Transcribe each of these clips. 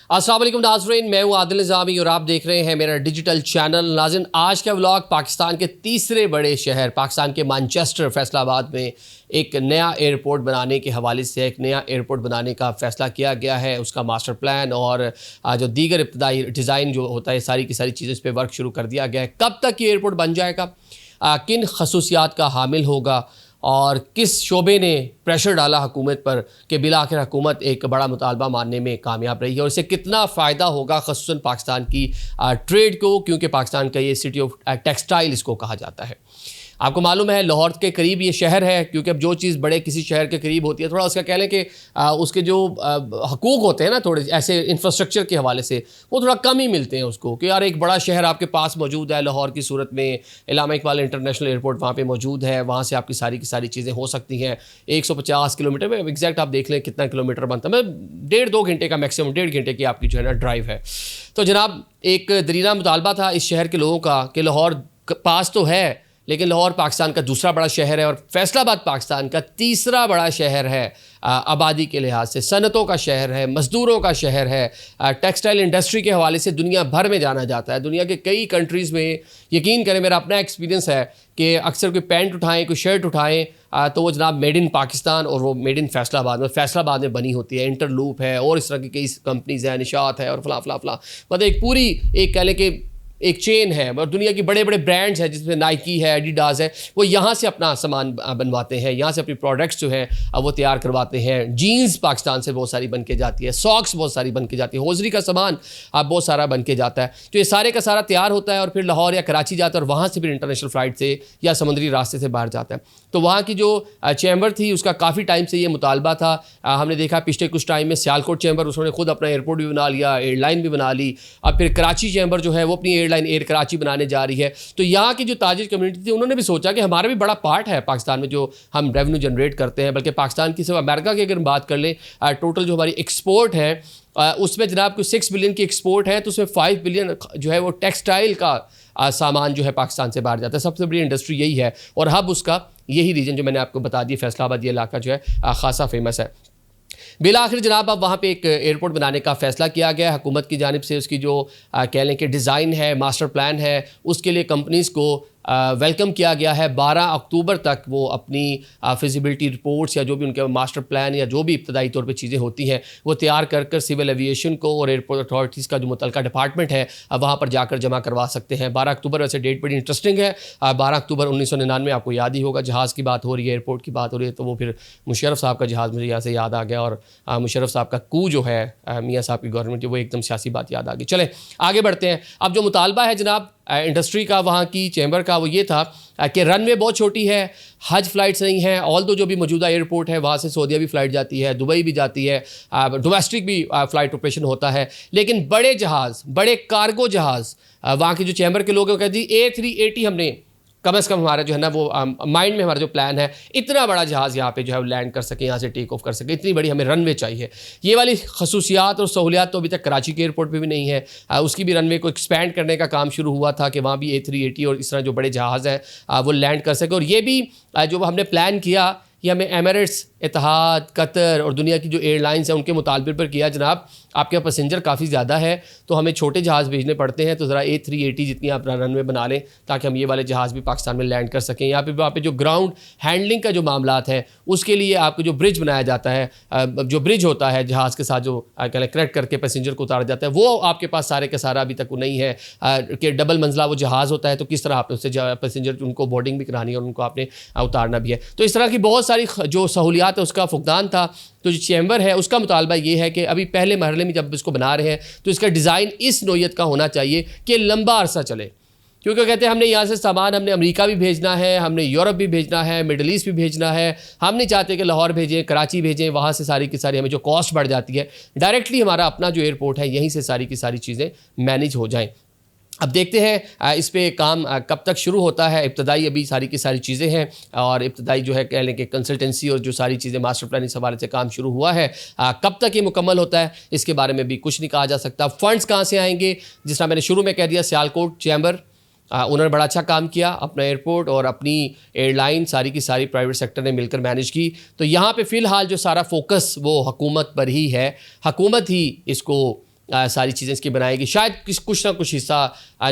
अस्सलाम वालेकुम नाज़रीन, मैं हूँ आदिल निज़ामी और आप देख रहे हैं मेरा डिजिटल चैनल। नाज़रीन, आज का व्लॉग पाकिस्तान के तीसरे बड़े शहर पाकिस्तान के मैनचेस्टर फैसलाबाद में एक नया एयरपोर्ट बनाने के हवाले से एक नया एयरपोर्ट बनाने का फ़ैसला किया गया है। उसका मास्टर प्लान और जो दीगर इब्तदाई डिज़ाइन जो होता है सारी की सारी चीज़ें इस पर वर्क शुरू कर दिया गया है। कब तक ये एयरपोर्ट बन जाएगा, किन खसूसियात का हामिल होगा और किस शोबे ने प्रेशर डाला हुकूमत पर कि बिला आखिर हुकूमत एक बड़ा मुतालबा मानने में कामयाब रही है और इससे कितना फ़ायदा होगा ख़ुसूसन पाकिस्तान की ट्रेड को, क्योंकि पाकिस्तान का ये सिटी ऑफ टेक्सटाइल इसको कहा जाता है। आपको मालूम है लाहौर के करीब ये शहर है, क्योंकि अब जो चीज़ बड़े किसी शहर के करीब होती है थोड़ा उसका कह लें कि उसके जो हकूक़ होते हैं ना थोड़े ऐसे इंफ्रास्ट्रक्चर के हवाले से वो थोड़ा कम ही मिलते हैं उसको, कि यार एक बड़ा शहर आपके पास मौजूद है। लाहौर की सूरत में इलामा इकबाल इंटरनेशनल एयरपोर्ट वहाँ पे मौजूद है, वहाँ से आपकी सारी की सारी चीज़ें हो सकती हैं। 150 किलोमीटर में एग्जैक्ट आप देख लें कितना किलोमीटर बनता है, मतलब 1.5-2 घंटे का मैक्सिमम 1.5 घंटे की आपकी जो है ना ड्राइव है। तो जनाब एक दरीना मुतालबा था इस शहर के लोगों का कि लाहौर पास तो है लेकिन लाहौर पाकिस्तान का दूसरा बड़ा शहर है और फैसलाबाद पाकिस्तान का तीसरा बड़ा शहर है आबादी के लिहाज से, सनतों का शहर है, मज़दूरों का शहर है। टेक्सटाइल इंडस्ट्री के हवाले से दुनिया भर में जाना जाता है। दुनिया के कई कंट्रीज़ में, यकीन करें मेरा अपना एक्सपीरियंस है कि अक्सर कोई पैंट उठाएं, कोई शर्ट उठाएं तो वो जनाब मेड इन पाकिस्तान और वो मेड इन फैसलाबाद में बनी होती है। इंटरलूप है और इस तरह की कई कंपनीज़ हैं, निशात है और फला फला फला, मतलब एक पूरी एक कह लें कि एक चेन है और दुनिया की बड़े बड़े ब्रांड्स हैं जिसमें नाइकी है, एडिडास है, वो यहाँ से अपना सामान बनवाते हैं, यहाँ से अपनी प्रोडक्ट्स जो हैं वो तैयार करवाते हैं। जीन्स पाकिस्तान से बहुत सारी बन के जाती है, सॉक्स बहुत सारी बन के जाती है, हौजरी का सामान बहुत सारा बन के जाता है। तो ये सारे का सारा तैयार होता है और फिर लाहौर या कराची जाता है और वहाँ से फिर इंटरनेशनल फ़्लाइट से या समुद्री रास्ते से बाहर जाता है। तो वहाँ की जो चैम्बर थी उसका काफ़ी टाइम से ये मुतालबा था। हमने देखा पिछले कुछ टाइम में सियालकोट चैम्बर उसने खुद अपना एयरपोर्ट भी बना लिया, एयरलाइन भी बना ली। अब फिर कराची चैम्बर जो है वो अपनी एयरलाइन एयर कराची बनाने जा रही है। तो यहाँ की जो ताजिर कम्युनिटी थी उन्होंने भी सोचा कि हमारा भी बड़ा पार्ट है पाकिस्तान में जो हम रेवेन्यू जनरेट करते हैं, बल्कि पाकिस्तान की सिर्फ अमेरिका की अगर बात कर लें टोटल जो हमारी एक्सपोर्ट है उसमें जनाब कुछ 6 बिलियन की एक्सपोर्ट है, तो उसमें 5 बिलियन जो है वो टेक्सटाइल का सामान जो है पाकिस्तान से बाहर जाता है। सबसे बड़ी इंडस्ट्री यही है और हब उसका यही रीजन जो मैंने आपको बता दिया, फैसलाबाद ये इलाका जो है खासा फेमस है। बिला आखिर जनाब अब वहाँ पे एक एयरपोर्ट बनाने का फ़ैसला किया गया हुकूमत की जानिब से। उसकी जो कह लें कि डिज़ाइन है, मास्टर प्लान है, उसके लिए कंपनीज़ को वेलकम किया गया है। 12 अक्टूबर तक वो अपनी फिजिबिलिटी रिपोर्ट्स या जो भी उनके मास्टर प्लान या जो भी इब्तदाई तौर पे चीज़ें होती हैं वो तैयार कर सिविल एविएशन को और एयरपोर्ट अथॉरिटीज़ का जो मुतलका डिपार्टमेंट है वहाँ पर जाकर जमा करवा सकते हैं। 12 अक्टूबर वैसे डेट बड़ी इंटरेस्टिंग है। 12 अक्टूबर 1999 आपको याद ही होगा, जहाज़ की बात हो रही है, एयरपोर्ट की बात हो रही है, तो वो फिर मुशर्रफ साहब का जहाज़ मुझे यहाँ से याद आ गया और मुशर्रफ साहब का कू जो है मियाँ साहब की गवर्नमेंट वो एकदम सियासी बात याद आ गई। चलें आगे बढ़ते हैं। अब जो मुतालबा है जनाब इंडस्ट्री का वहाँ की चैम्बर का वो ये था कि रनवे बहुत छोटी है, हज फ़्लाइट्स नहीं हैं। ऑल दो जो भी मौजूदा एयरपोर्ट है वहाँ से सऊदीया भी फ़्लाइट जाती है, दुबई भी जाती है, डोमेस्टिक भी फ़्लाइट ऑपरेशन होता है, लेकिन बड़े जहाज़, बड़े कार्गो जहाज़ वहाँ की जो चैम्बर के लोग कहते हैं A380 हमने कम से कम हमारा जो है ना वो माइंड में हमारा जो प्लान है इतना बड़ा जहाज़ यहाँ पे जो है वो लैंड कर सके, यहाँ से टेक ऑफ कर सके, इतनी बड़ी हमें रनवे चाहिए। ये वाली खसूसियात और सहूलियात तो अभी तक कराची के एयरपोर्ट पे भी नहीं है। उसकी भी रनवे को एक्सपेंड करने का काम शुरू हुआ था कि वहाँ भी A380 और इस तरह जो बड़े जहाज़ हैं वो लैंड कर सके। और ये भी जो हमने प्लान किया ये हमें एमिरेट्स, इत्तेहाद, कतर और दुनिया की जो एयरलाइंस हैं उनके मुतालबे पर किया। जनाब आपके पैसेंजर काफ़ी ज़्यादा है तो हमें छोटे जहाज़ भेजने पड़ते हैं, तो ज़रा A380 जितनी आप रनवे बना लें ताकि हम ये वाले जहाज़ भी पाकिस्तान में लैंड कर सकें। वहाँ पे जो ग्राउंड हैंडलिंग का जो मामलात है उसके लिए आपको जो ब्रिज बनाया जाता है, जो ब्रिज होता है जहाज़ के साथ जो कनेक्ट करके पैसेंजर को उतारा जाता है, वो आपके पास सारे का सारा अभी तक वो नहीं है कि डबल मंजिला वो जहाज़ होता है तो किस तरह आपने उससे पैसेंजर उनको बोर्डिंग भी करानी है और उनको आपने उतारना भी है। तो इस तरह की बहुत सारी जो सहूलियात है उसका फुकदान था। तो जो चैम्बर है उसका मुतालबा ये है कि अभी पहले मरहले में जब इसको बना रहे हैं तो इसका डिज़ाइन इस नोयत का होना चाहिए कि लंबा अरसा चले, क्योंकि कहते हैं हमने यहाँ से सामान हमने अमेरिका भी भेजना है, हमने यूरोप भी भेजना है, मिडल ईस्ट भी भेजना है। हम नहीं चाहते कि लाहौर भेजें, कराची भेजें, वहाँ से सारी की सारी हमें जो कॉस्ट बढ़ जाती है, डायरेक्टली हमारा अपना जो एयरपोर्ट है यहीं से सारी की सारी चीज़ें मैनेज हो जाएँ। अब देखते हैं इस पे काम कब तक शुरू होता है। इब्तदाई अभी सारी की सारी चीज़ें हैं और इब्तदाई जो है कह लें कि कंसल्टेंसी और जो सारी चीज़ें मास्टर प्लान इस हवाले से काम शुरू हुआ है। कब तक ये मुकम्मल होता है इसके बारे में भी कुछ नहीं कहा जा सकता। फ़ंड्स कहाँ से आएंगे, जिस तरह मैंने शुरू में कह दिया सियालकोट चैम्बर उन्होंने बड़ा अच्छा काम किया, अपना एयरपोर्ट और अपनी एयरलाइन सारी की सारी प्राइवेट सेक्टर ने मिलकर मैनेज की। तो यहाँ पे फ़िलहाल जो सारा फोकस वो हुकूमत पर ही है, हुकूमत ही इसको सारी चीज़ें इसकी बनाएगी। शायद कुछ ना कुछ हिस्सा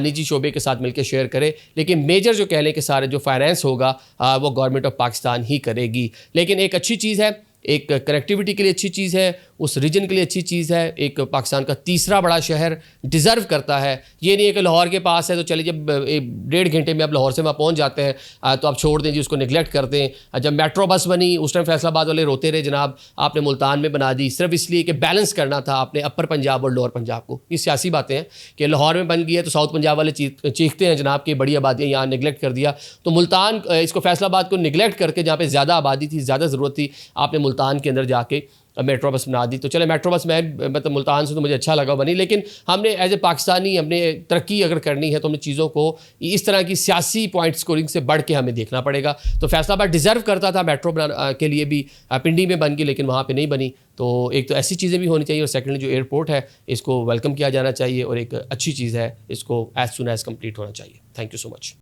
निजी शोबे के साथ मिलकर शेयर करे, लेकिन मेजर जो कह लें कि सारे जो फाइनेंस होगा वो गवर्नमेंट ऑफ पाकिस्तान ही करेगी। लेकिन एक अच्छी चीज़ है, एक कनेक्टिविटी के लिए अच्छी चीज़ है, उस रीजन के लिए अच्छी चीज़ है। एक पाकिस्तान का तीसरा बड़ा शहर डिज़र्व करता है। ये नहीं है कि लाहौर के पास है तो चलिए जब 1.5 घंटे में आप लाहौर से वहाँ पहुँच जाते हैं तो आप छोड़ दें जी, उसको निगलेक्ट कर दें। जब मेट्रो बस बनी उस टाइम फैसलाबाद वाले रोते रहे जनाब आपने मुल्तान में बना दी, सिर्फ इसलिए कि बैलेंस करना था आपने अपर पंजाब और लोअर पंजाब को। ये सियासी बातें हैं कि लाहौर में बन गई है तो साउथ पंजाब वाले चीखते हैं जनाब की बड़ी आबादी यहाँ निगलेक्ट कर दिया। तो मुल्तान इसको फैसलाबाद को निगलेक्ट करके जहाँ पर ज़्यादा आबादी थी, ज़्यादा ज़रूरत थी, आपने मुल्तान के अंदर जाके मेट्रो बस बना दी। तो चले मेट्रो बस मैं मतलब मुल्तान से तो मुझे अच्छा लगा बनी, लेकिन हमने एज ए पाकिस्तानी हमने तरक्की अगर करनी है तो हमें चीज़ों को इस तरह की सियासी पॉइंट स्कोरिंग से बढ़ के हमें देखना पड़ेगा। तो फैसलाबाद डिज़र्व करता था मेट्रो के लिए भी, पिंडी में बन गई लेकिन वहाँ पे नहीं बनी। तो एक तो ऐसी चीज़ें भी होनी चाहिए और सेकेंडली जो एयरपोर्ट है इसको वेलकम किया जाना चाहिए और एक अच्छी चीज़ है, इसको एज सुन एज कम्प्लीट होना चाहिए। Thank you so much.